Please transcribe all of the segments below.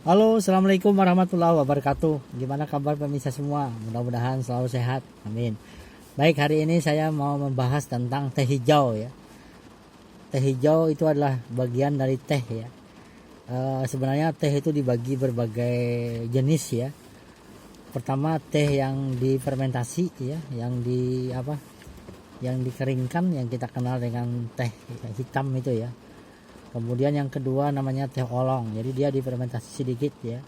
Halo, assalamualaikum warahmatullahi wabarakatuh. Gimana kabar pemirsa semua? Mudah-mudahan selalu sehat. Amin. Baik, hari ini saya mau membahas tentang teh hijau ya. Teh hijau itu adalah bagian dari teh ya. Sebenarnya teh itu dibagi berbagai jenis ya. Pertama teh yang difermentasi ya, yang dikeringkan, yang kita kenal dengan teh hitam itu ya. Kemudian yang kedua namanya teh oolong, jadi dia difermentasi sedikit ya.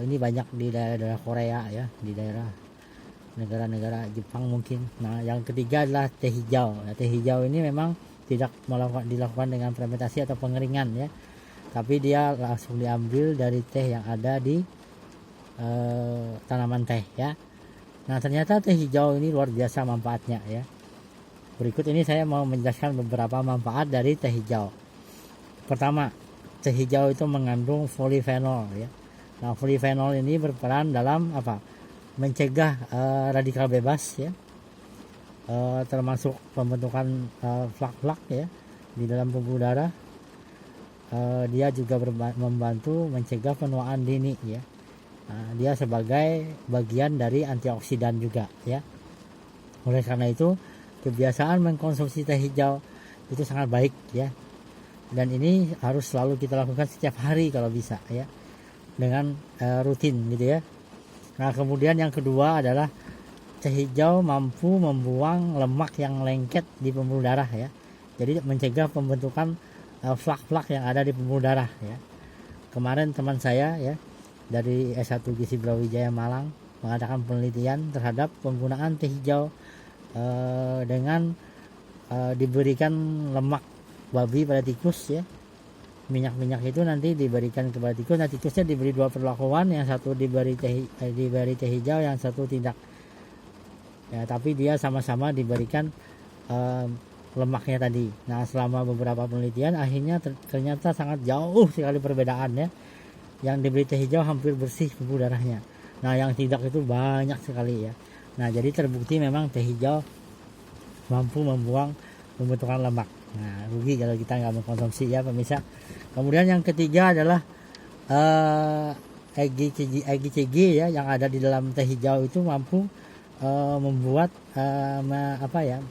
Ini banyak di daerah Korea ya, di daerah negara-negara Jepang mungkin. Nah yang ketiga adalah teh hijau. Nah, teh hijau ini memang tidak dilakukan dengan fermentasi atau pengeringan ya, tapi dia langsung diambil dari teh yang ada di tanaman teh ya. Nah ternyata teh hijau ini luar biasa manfaatnya ya. Berikut ini saya mau menjelaskan beberapa manfaat dari teh hijau. Pertama, teh hijau itu mengandung polifenol ya. Nah, polifenol ini berperan dalam mencegah radikal bebas ya. Termasuk pembentukan flak-flak ya di dalam pembuluh darah. Dia juga membantu mencegah penuaan dini ya. Nah, dia sebagai bagian dari antioksidan juga ya. Oleh karena itu kebiasaan mengkonsumsi teh hijau itu sangat baik ya, dan ini harus selalu kita lakukan setiap hari kalau bisa ya, dengan rutin gitu ya. Nah kemudian yang kedua adalah teh hijau mampu membuang lemak yang lengket di pembuluh darah ya, jadi mencegah pembentukan flak-flak yang ada di pembuluh darah ya. Kemarin teman saya ya dari S1 Gizi Brawijaya Malang mengadakan penelitian terhadap penggunaan teh hijau dengan diberikan lemak babi pada tikus ya. Minyak-minyak itu nanti diberikan kepada tikus. Nah tikusnya diberi dua perlakuan, yang satu diberi teh hijau, yang satu tidak ya, tapi dia sama-sama diberikan lemaknya tadi. Nah selama beberapa penelitian akhirnya ternyata sangat jauh sekali perbedaan ya. Yang diberi teh hijau hampir bersih pembuluh darahnya, nah yang tidak itu banyak sekali ya. Nah jadi terbukti memang teh hijau mampu membuang pembentukan lemak. Nah rugi kalau kita nggak mengkonsumsi ya pemirsa. Kemudian yang ketiga adalah EGCG ya, yang ada di dalam teh hijau itu mampu membuat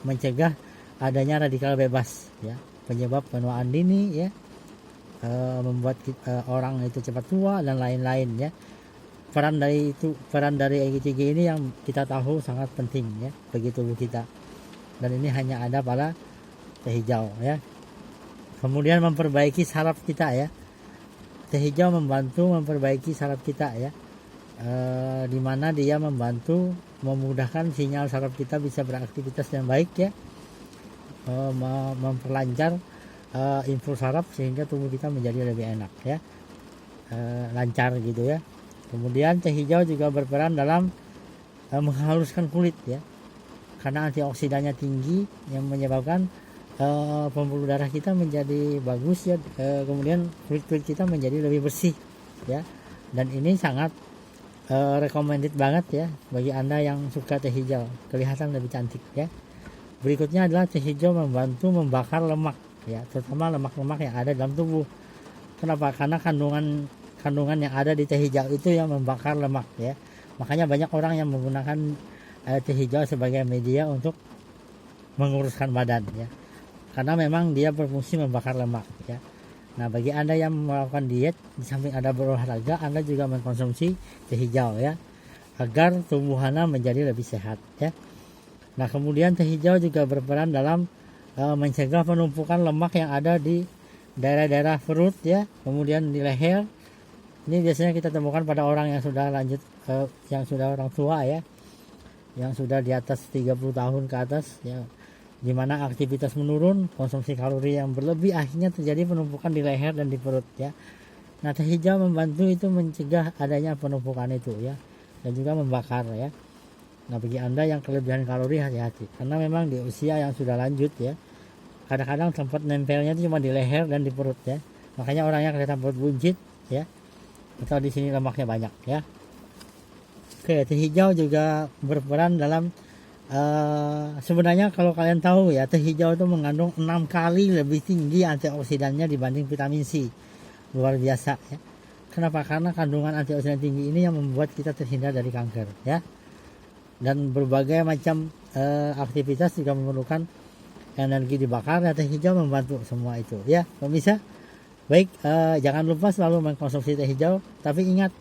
mencegah adanya radikal bebas ya, penyebab penuaan dini ya, membuat orang itu cepat tua dan lain-lain ya. Peran dari EGCG ini yang kita tahu sangat penting ya bagi tubuh kita, dan ini hanya ada pada teh hijau ya. Kemudian memperbaiki saraf kita ya, teh hijau membantu memperbaiki saraf kita ya, di mana dia membantu memudahkan sinyal saraf kita bisa beraktivitas dengan baik ya, memperlancar impuls saraf sehingga tubuh kita menjadi lebih enak ya, lancar gitu ya. Kemudian teh hijau juga berperan dalam menghaluskan kulit ya, karena antioksidannya tinggi yang menyebabkan pembuluh darah kita menjadi bagus ya, kemudian kulit kita menjadi lebih bersih ya, dan ini sangat recommended banget ya bagi Anda yang suka teh hijau, kelihatan lebih cantik ya. Berikutnya adalah teh hijau membantu membakar lemak ya, terutama lemak-lemak yang ada dalam tubuh. Kenapa? Karena kandungan yang ada di teh hijau itu yang membakar lemak ya. Makanya banyak orang yang menggunakan teh hijau sebagai media untuk menguruskan badan ya, karena memang dia berfungsi membakar lemak ya. Nah bagi Anda yang melakukan diet, di samping Anda berolahraga, Anda juga mengkonsumsi teh hijau ya, agar tubuh Anda menjadi lebih sehat ya. Nah kemudian teh hijau juga berperan dalam mencegah penumpukan lemak yang ada di daerah-daerah perut ya, kemudian di leher. Ini biasanya kita temukan pada orang yang sudah lanjut, yang sudah orang tua ya, yang sudah di atas 30 tahun ke atas ya, dimana aktivitas menurun, konsumsi kalori yang berlebih, akhirnya terjadi penumpukan di leher dan di perut ya. Nah teh hijau membantu itu mencegah adanya penumpukan itu ya, dan juga membakar ya. Nah bagi Anda yang kelebihan kalori, hati-hati, karena memang di usia yang sudah lanjut ya, kadang-kadang tempat nempelnya itu cuma di leher dan di perut ya, makanya orangnya kelihatan perut buncit ya, atau di sini lemaknya banyak ya. Oke, teh hijau juga berperan dalam sebenarnya kalau kalian tahu ya, teh hijau itu mengandung 6 kali lebih tinggi antioksidannya dibanding vitamin C. Luar biasa ya. Kenapa? Karena kandungan antioksidan tinggi ini yang membuat kita terhindar dari kanker ya. Dan berbagai macam aktivitas juga memerlukan energi dibakar, teh hijau membantu semua itu ya pemirsa. Baik, jangan lupa selalu mengkonsumsi teh hijau, tapi ingat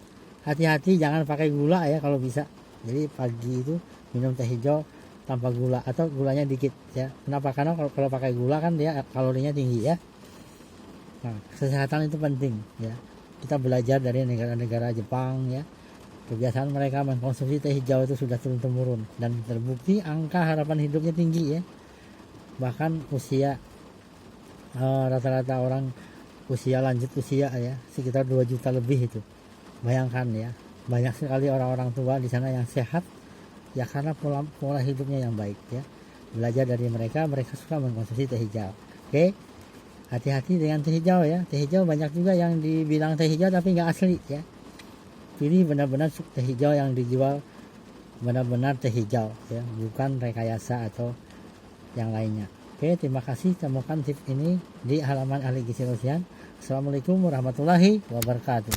hati-hati jangan pakai gula ya kalau bisa. Jadi pagi itu minum teh hijau tanpa gula atau gulanya dikit ya. Kenapa? Karena kalau pakai gula kan dia kalorinya tinggi ya. Nah, kesehatan itu penting ya. Kita belajar dari negara-negara Jepang ya. Kebiasaan mereka mengkonsumsi teh hijau itu sudah turun-temurun dan terbukti angka harapan hidupnya tinggi ya. Bahkan usia rata-rata orang usia lanjut usia ya sekitar 2 juta lebih itu. Bayangkan ya, banyak sekali orang-orang tua di sana yang sehat ya karena pola hidupnya yang baik ya. Belajar dari mereka suka mengkonsumsi teh hijau. Oke, hati-hati dengan teh hijau ya. Teh hijau banyak juga yang dibilang teh hijau tapi nggak asli ya. Pilih benar-benar teh hijau yang dijual benar-benar teh hijau ya, bukan rekayasa atau yang lainnya. Oke, terima kasih. Temukan tips ini di halaman Ahli Gizi Rosian. Assalamualaikum warahmatullahi wabarakatuh.